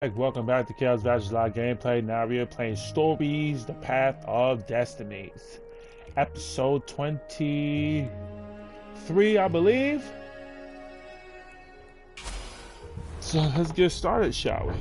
Welcome back to Chaosvash live gameplay. Now we are playing Stories, The Path of Destinies. Episode 23, I believe. So let's get started, shall we?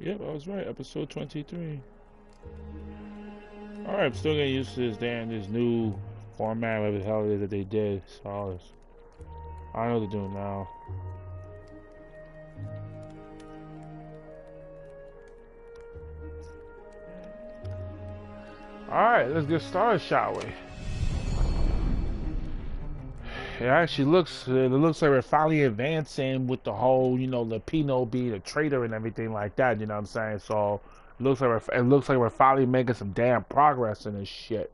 Yep, I was right. Episode 23. Alright, I'm still getting used to this new format, whatever the hell it is that they did. So I know what they're doing now. Alright, let's get started, shall we? It looks like we're finally advancing with the whole, Lapino being a traitor and everything like that, you know what I'm saying? So it looks like we're finally making some damn progress in this shit.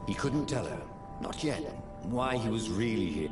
He couldn't tell her, not yet, why he was really here.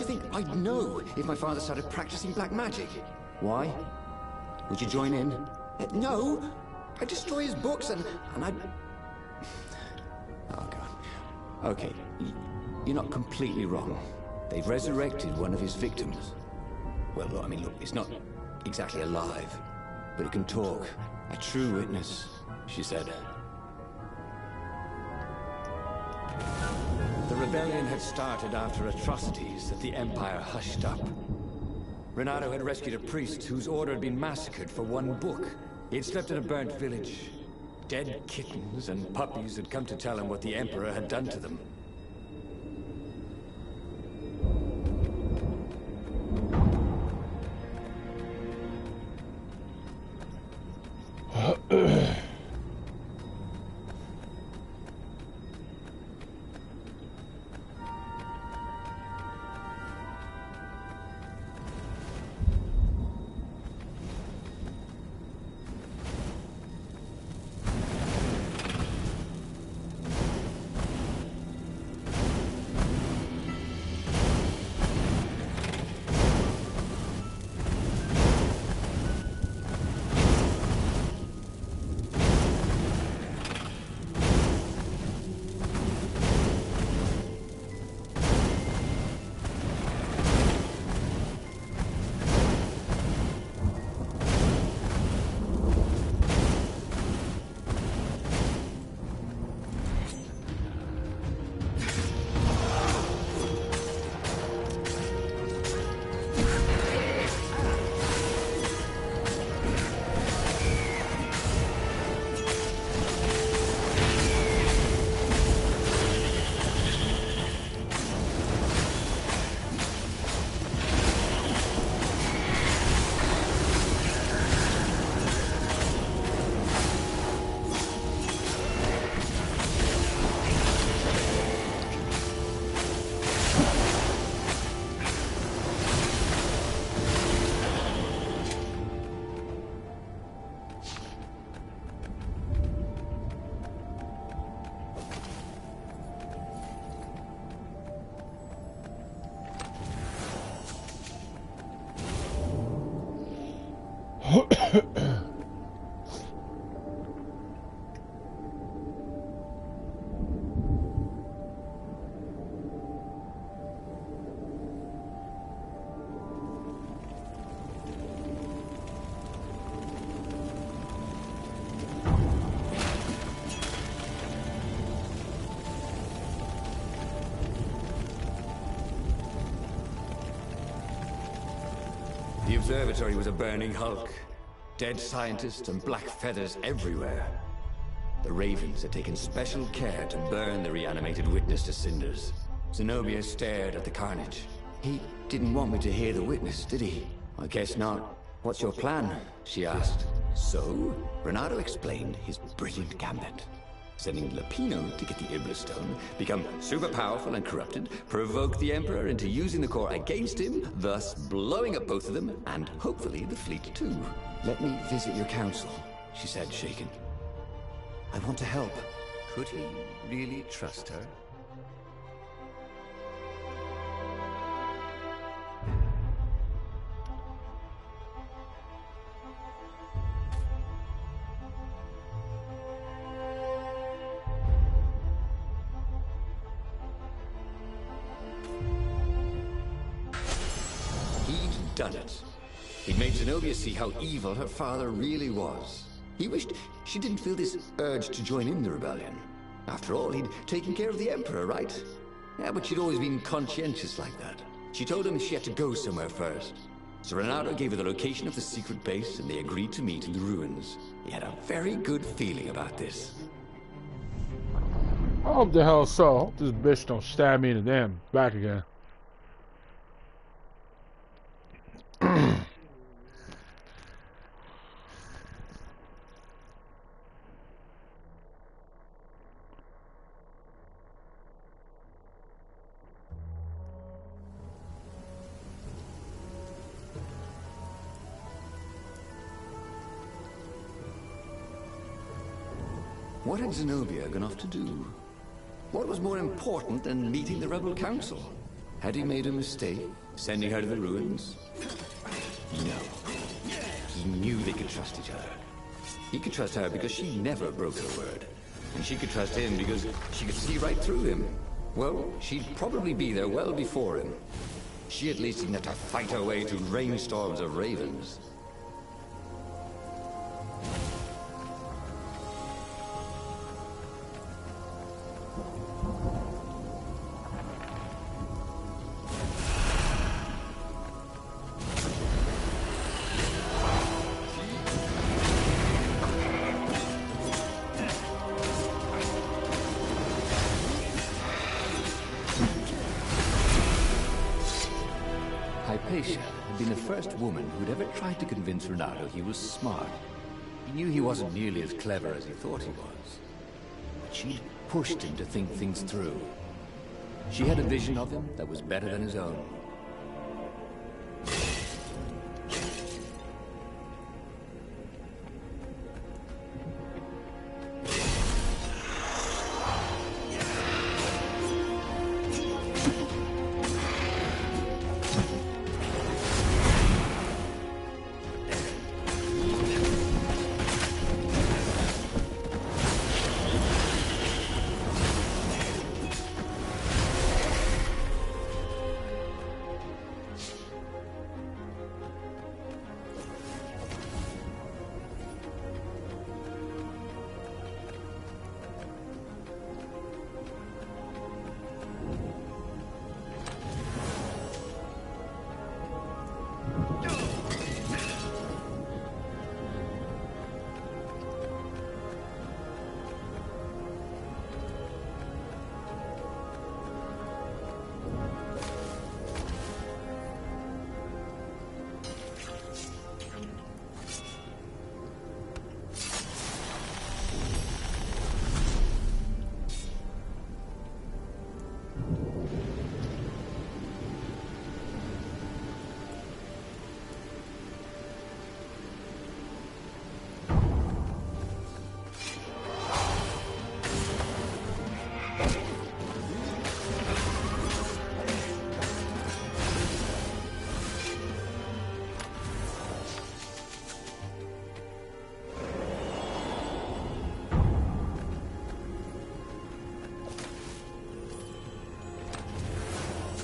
you think I'd know if my father started practicing black magic? Why? Would you join in? No! I'd destroy his books and I'd... Oh, God. Okay, you're not completely wrong. They've resurrected one of his victims. Well, I mean, look, it's not exactly alive, but it can talk. A true witness, she said. The rebellion had started after atrocities that the Empire hushed up. Renato had rescued a priest whose order had been massacred for one book. He had slept in a burnt village. Dead kittens and puppies had come to tell him what the Emperor had done to them. The observatory was a burning hulk. Dead scientists and black feathers everywhere. The Ravens had taken special care to burn the reanimated witness to cinders. Zenobia stared at the carnage. He didn't want me to hear the witness, did he? I guess not. What's your plan? She asked. So, Renato explained his brilliant gambit. Sending Lapino to get the Iblis Stone, become super powerful and corrupted, provoke the Emperor into using the core against him, thus blowing up both of them, and hopefully the fleet too. Let me visit your council, she said, shaken. I want to help. Could he really trust her? He'd done it. He'd made Zenobia see how evil her father really was. He wished she didn't feel this urge to join in the rebellion. After all, he'd taken care of the Emperor, right? Yeah, but she'd always been conscientious like that. She told him she had to go somewhere first. So Renato gave her the location of the secret base, and they agreed to meet in the ruins. He had a very good feeling about this. I hope the hell so. I hope this bitch don't stab me in the damn back again. What had Zenobia gone off to do? What was more important than meeting the Rebel Council? Had he made a mistake, sending her to the ruins? No. He knew they could trust each other. He could trust her because she never broke her word. And she could trust him because she could see right through him. Well, she'd probably be there well before him. She at least didn't have to fight her way through rainstorms of ravens. Hypatia had been the first woman who'd ever tried to convince Renato he was smart. He knew he wasn't nearly as clever as he thought he was. But she'd pushed him to think things through. She had a vision of him that was better than his own.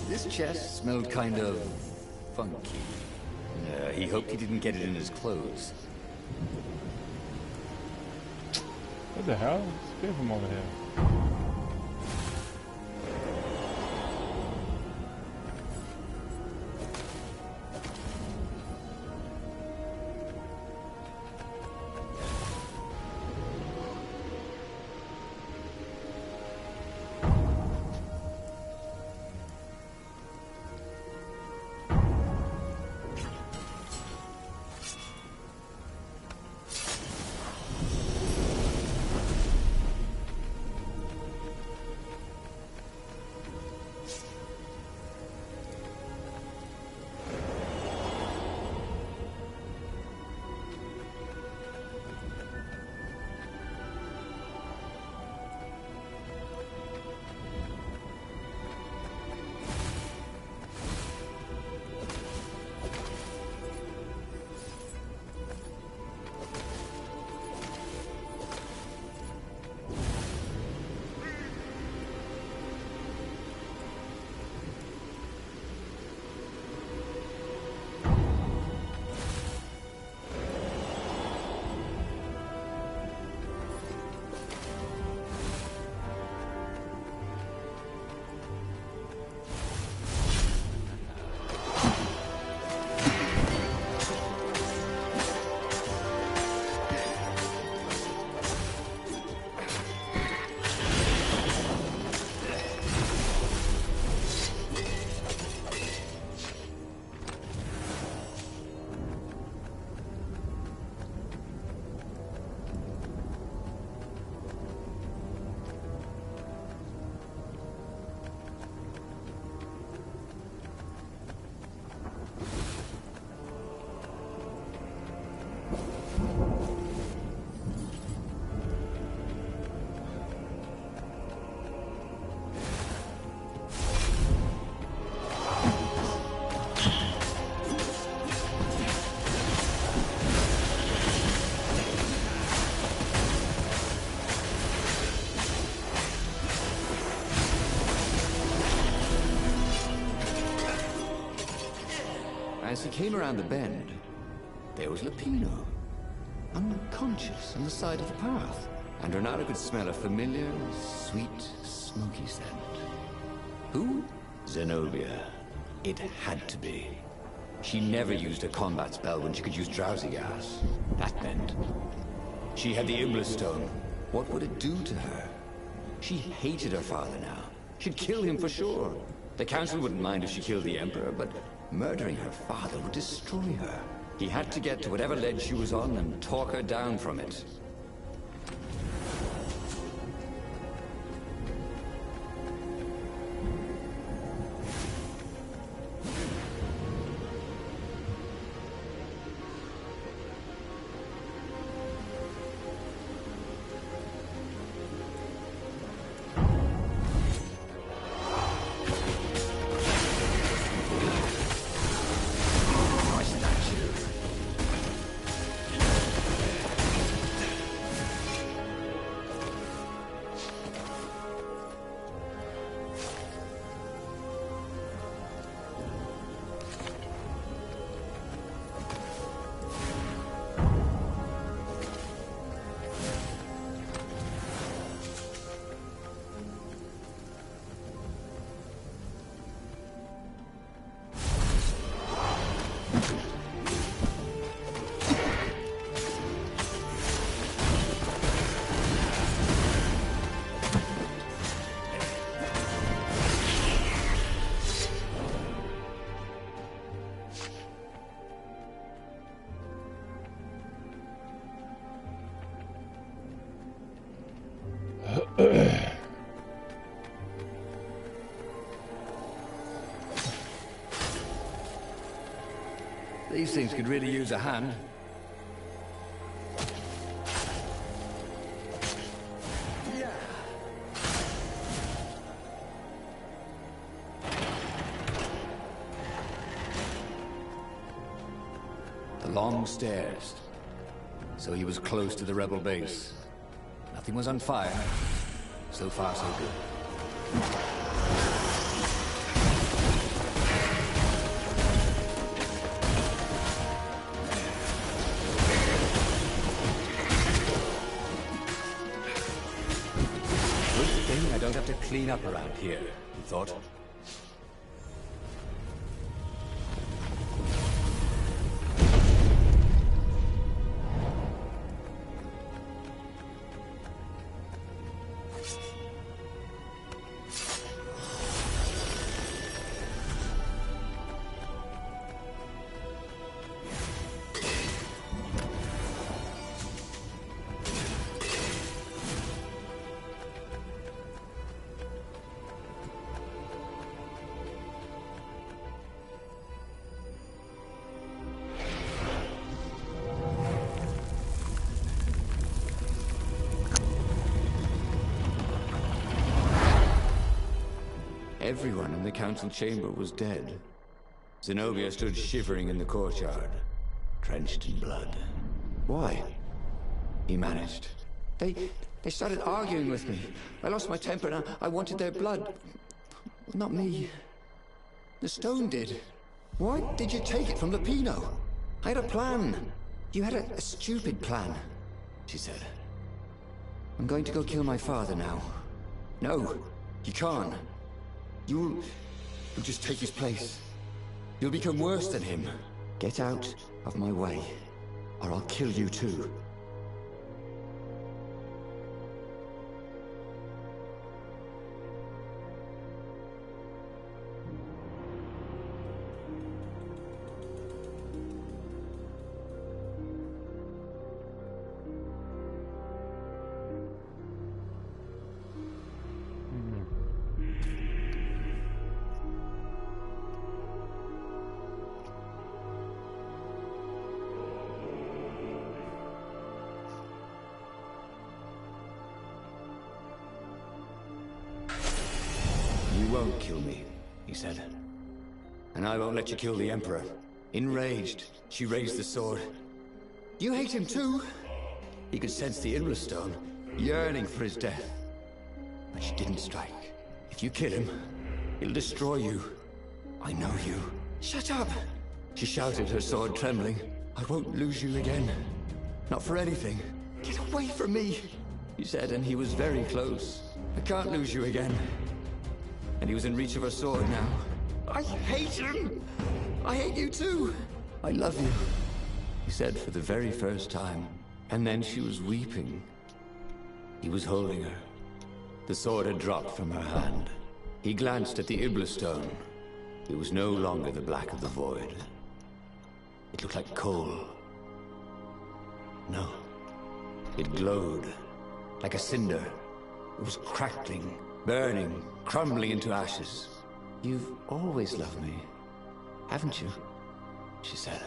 This chest smelled kind of funky. He hoped he didn't get it in his clothes. What the hell? Let's get from over here. as he came around the bend, there was Lupino, unconscious on the side of the path. And Renata could smell a familiar, sweet, smoky scent. Who? Zenobia. It had to be. She never used a combat spell when she could use drowsy gas. That meant she had the Iblis Stone. What would it do to her? She hated her father now. She'd kill him for sure. The Council wouldn't mind if she killed the Emperor, but murdering her father would destroy her. He had to get to whatever ledge she was on and talk her down from it. These things could really use a hand. Yeah. The long stairs. So he was close to the rebel base. Nothing was on fire. So far, so good. I don't have to clean up around here, he thought. Everyone in the council chamber was dead. Zenobia stood shivering in the courtyard, drenched in blood. Why? He managed. They started arguing with me. I lost my temper and I wanted their blood. Not me. The stone did. Why did you take it from Lupino? I had a plan. You had a stupid plan, she said. I'm going to go kill my father now. No, you can't. You'll just take his place. You'll become worse than him. Get out of my way, or I'll kill you too. You won't kill me, he said. And I won't let you kill the Emperor. Enraged, she raised the sword. You hate him too? He could sense the Iblis Stone, yearning for his death. But she didn't strike. If you kill him, he'll destroy you. I know you. Shut up! She shouted, her sword trembling. I won't lose you again. Not for anything. Get away from me, he said, and he was very close. I can't lose you again. And he was in reach of her sword now. I hate him! I hate you too! I love you, he said for the very first time. And then she was weeping. He was holding her. The sword had dropped from her hand. He glanced at the Iblis stone. It was no longer the black of the void. It looked like coal. No. It glowed. Like a cinder. It was crackling, burning, crumbling into ashes. You've always loved me, haven't you? She said.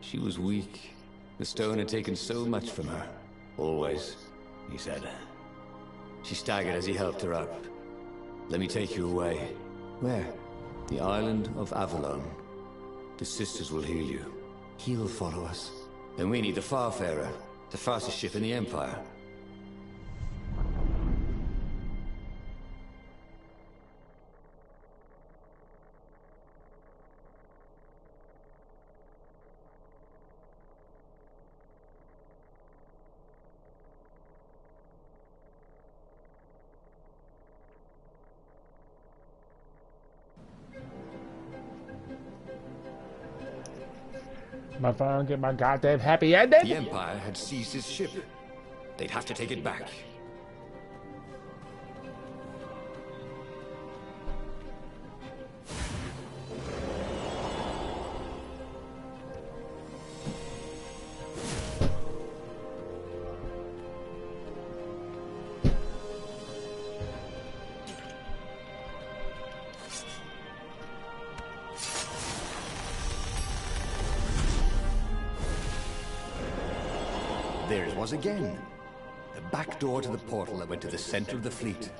She was weak. The stone had taken so much from her. Always, he said. She staggered as he helped her up. Let me take you away. Where? The island of Avalon. The sisters will heal you. He will follow us. Then we need the Farfarer, the fastest ship in the Empire. My phone get my goddamn happy ending. The Empire had seized his ship. They'd have to take it back. There it was again. The back door to the portal that went to the center of the fleet.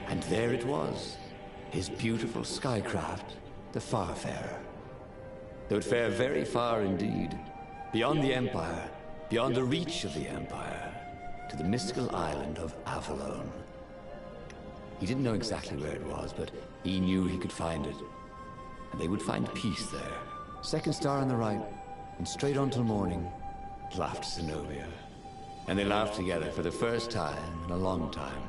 And there it was, his beautiful skycraft, the Farfarer. They would fare very far indeed, beyond the Empire, beyond the reach of the Empire, to the mystical island of Avalon. He didn't know exactly where it was, but he knew he could find it. And they would find peace there. Second star on the right, and straight on till morning, laughed Zenobia. And they laughed together for the first time in a long time.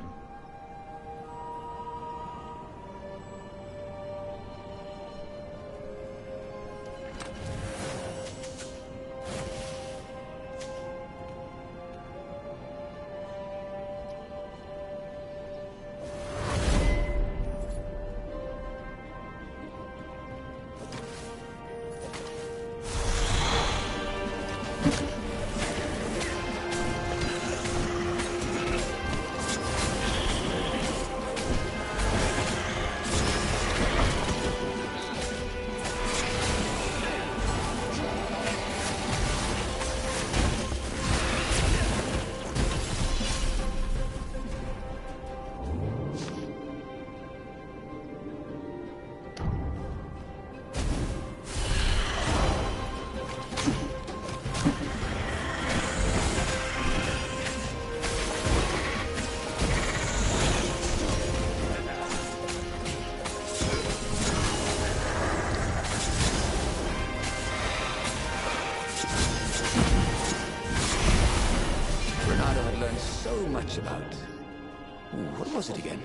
So much about... Ooh, what was it again?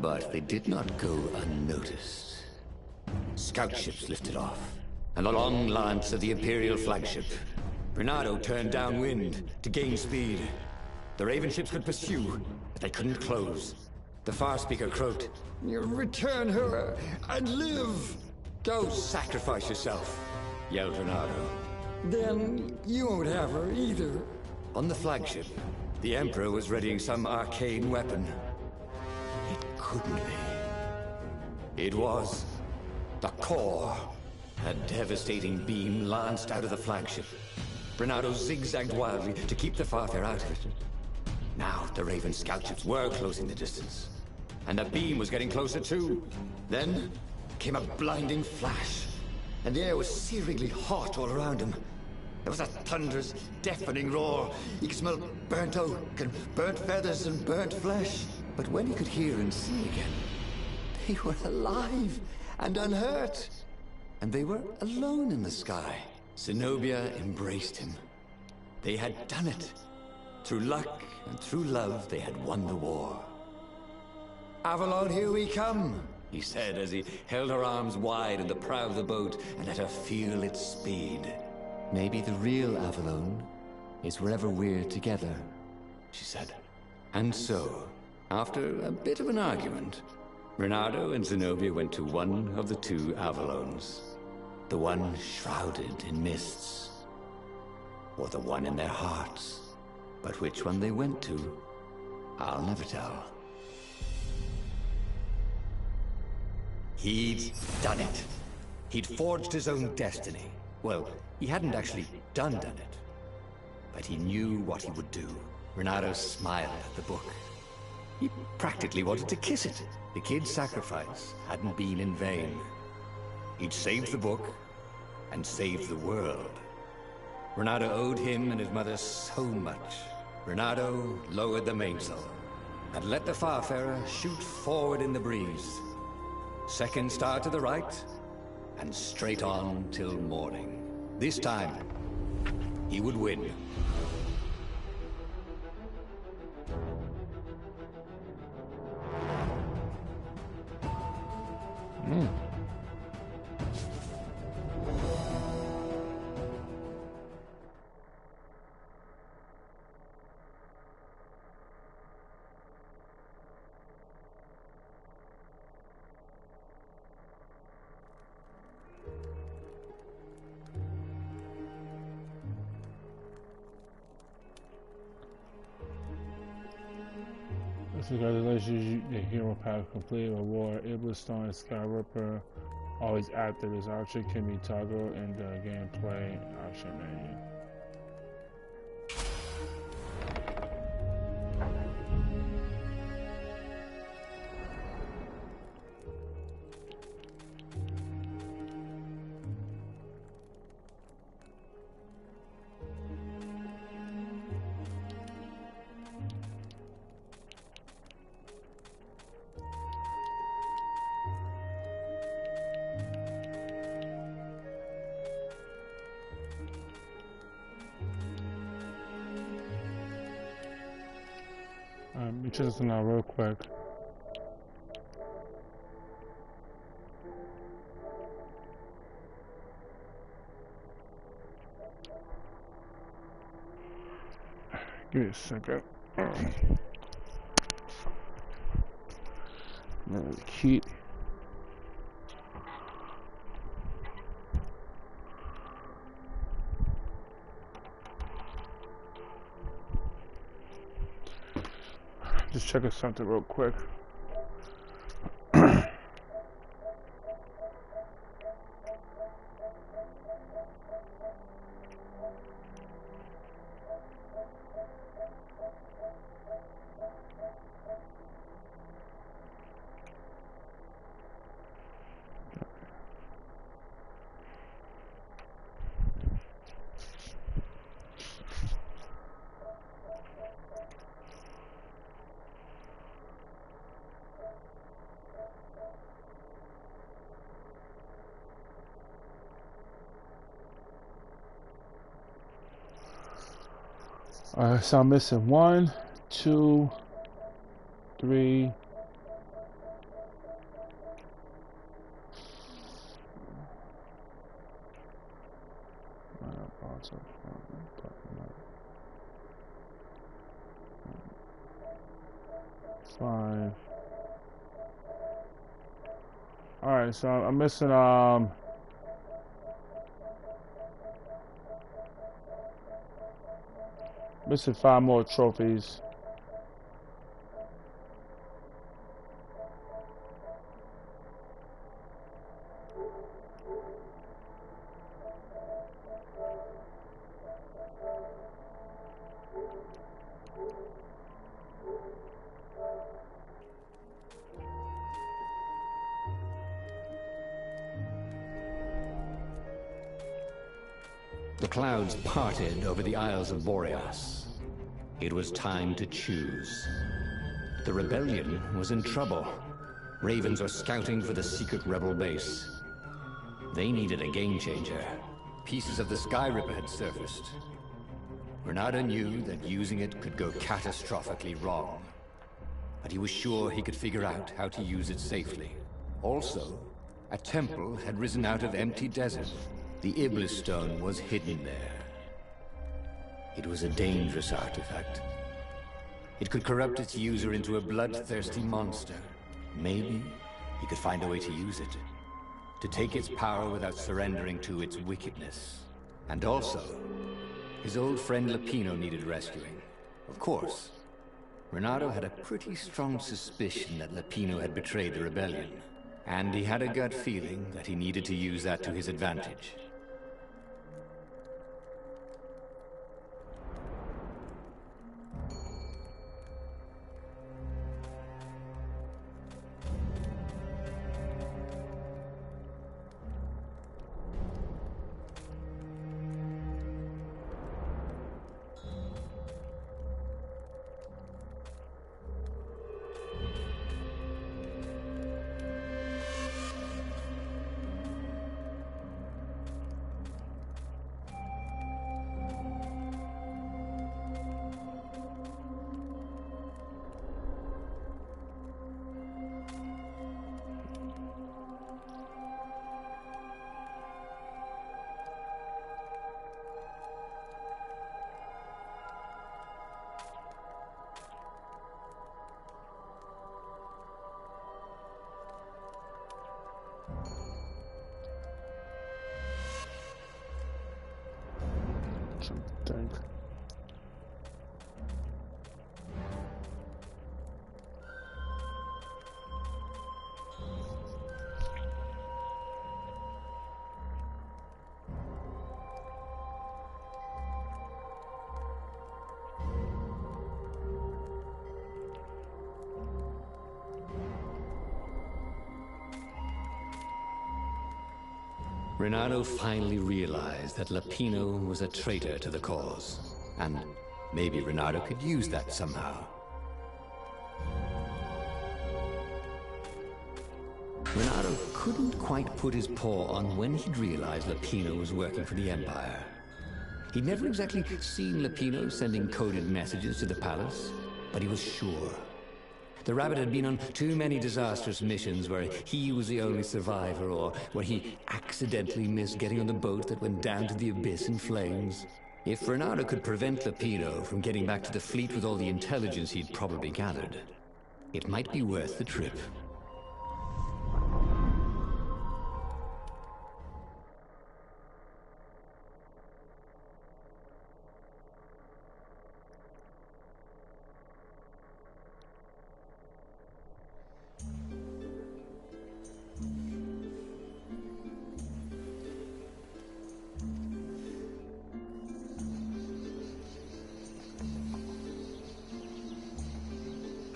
But they did not go unnoticed. Scout ships lifted off, and the long lance of the Imperial flagship. Bernardo turned downwind to gain speed. The Raven ships could pursue, but they couldn't close. The far speaker croaked, "Return her and live!" "Go sacrifice yourself," yelled Bernardo. "Then you won't have her either." On the flagship, the Emperor was readying some arcane weapon. It couldn't be. It was the core. A devastating beam lanced out of the flagship. Bernardo zigzagged wildly to keep the Farfair out of it. Now the Raven scout ships were closing the distance, and the beam was getting closer too. Then came a blinding flash, and the air was searingly hot all around him. There was a thunderous, deafening roar. He could smell burnt oak and burnt feathers and burnt flesh. But when he could hear and see again, they were alive and unhurt. And they were alone in the sky. Zenobia embraced him. They had done it. Through luck and through love, they had won the war. "Avalon, here we come," he said as he held her arms wide in the prow of the boat and let her feel its speed. "Maybe the real Avalon is wherever we're together," she said. And so, after a bit of an argument, Bernardo and Zenobia went to one of the two Avalons. The one shrouded in mists, or the one in their hearts. But which one they went to, I'll never tell. He'd done it. He'd forged his own destiny. Well, he hadn't actually done it, but he knew what he would do. Bernardo smiled at the book. He practically wanted to kiss it. The kid's sacrifice hadn't been in vain. He'd saved the book, and saved the world. Bernardo owed him and his mother so much. Bernardo lowered the mainsail, and let the Farfarer shoot forward in the breeze. Second star to the right, and straight on till morning. This time, he would win. Congratulations, the hero have completed a war. Iblistar and Skyripper always active. This option can be toggled in the gameplay option menu. Let me check this one out real quick. Give me a second. Keep. Just checking something real quick. So I'm missing 1, 2, 3, Awesome. Fine. Alright, so I'm missing 5 more trophies. The clouds parted over the Isles of Boreas. It was time to choose. The rebellion was in trouble. Ravens were scouting for the secret rebel base. They needed a game changer. Pieces of the Sky Ripper had surfaced. Renata knew that using it could go catastrophically wrong. But he was sure he could figure out how to use it safely. Also, a temple had risen out of empty desert. The Iblis Stone was hidden there. It was a dangerous artifact. It could corrupt its user into a bloodthirsty monster. Maybe he could find a way to use it. To take its power without surrendering to its wickedness. And also, his old friend Lapino needed rescuing. Of course, Renato had a pretty strong suspicion that Lapino had betrayed the rebellion. And he had a gut feeling that he needed to use that to his advantage. Think. Renato finally realized that Lapino was a traitor to the cause. And maybe Renato could use that somehow. Renato couldn't quite put his paw on when he'd realized Lapino was working for the Empire. He'd never exactly seen Lapino sending coded messages to the palace, but he was sure. The rabbit had been on too many disastrous missions where he was the only survivor, or where he accidentally missed getting on the boat that went down to the abyss in flames. If Renato could prevent Lapino from getting back to the fleet with all the intelligence he'd probably gathered, it might be worth the trip.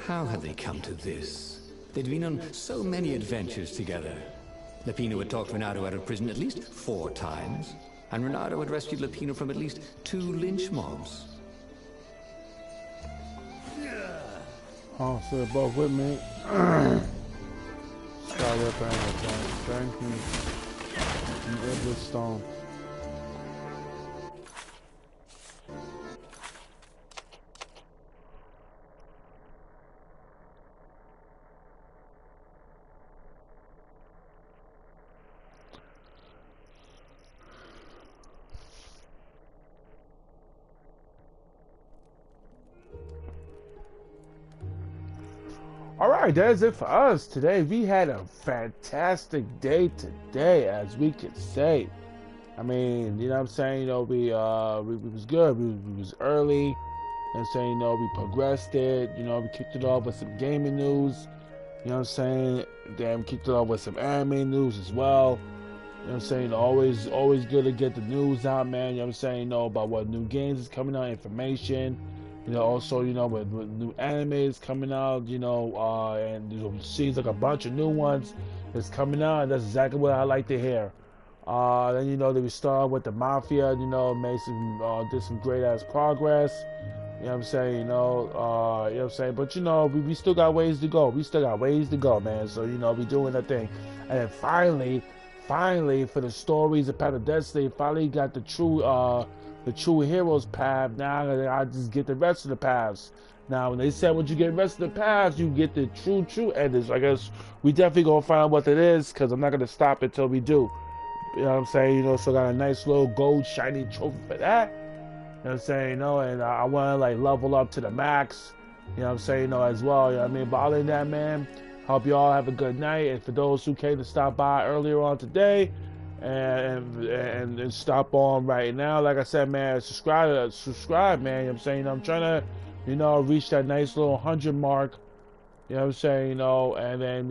How had they come to this? They'd been on so many adventures together. Lapino had talked Renato out of prison at least 4 times, and Renato had rescued Lapino from at least 2 lynch mobs. Oh, so they're both with me. Sky Ripper and thank you. And Iblis Stone. All right, that is it for us today. We had a fantastic day today, as we could say. I mean, you know what I'm saying? You know, we was good. We was early. You know what I'm saying? You know, we progressed it. You know, we kicked it off with some gaming news. You know what I'm saying? Then we kicked it off with some anime news as well. You know what I'm saying? Always good to get the news out, man. You know what I'm saying? You know, about what new games is coming out, information. You know, also, you know, with new animes coming out, you know, and it seems like a bunch of new ones is coming out, and that's exactly what I like to hear. Then, you know, they start with the Mafia, you know, did some great ass progress. You know what I'm saying? You know what I'm saying? But, you know, we still got ways to go. We still got ways to go, man. So, you know, we doing that thing. And then finally, for the stories of Path of Destiny, finally got the true heroes path. Now I just get the rest of the paths. Now, when they said once you get the rest of the paths, you get the true endings. I guess we definitely gonna find out what it is, because I'm not gonna stop until we do. You know what I'm saying? You know, so got a nice little gold shiny trophy for that. You know what I'm saying? You know, and I want to like level up to the max. You know what I'm saying? You know, as well. You know what I mean? But other than that, man, hope you all have a good night. And for those who came to stop by earlier on today, and stop on right now, like I said, man, subscribe, man. You know what I'm saying? You know, I'm trying to, you know, reach that nice little 100 mark. You know what I'm saying? You know, and then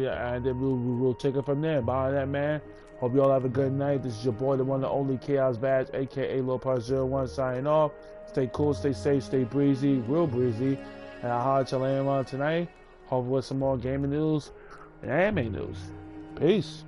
we'll take it from there. But other than that, man, hope you all have a good night. This is your boy, the one and only Chaosvash, aka Lil Part 01, signing off. Stay cool, stay safe, stay breezy, real breezy. And I'll holler at you later on tonight. Hopefully with some more gaming news and anime news. Peace.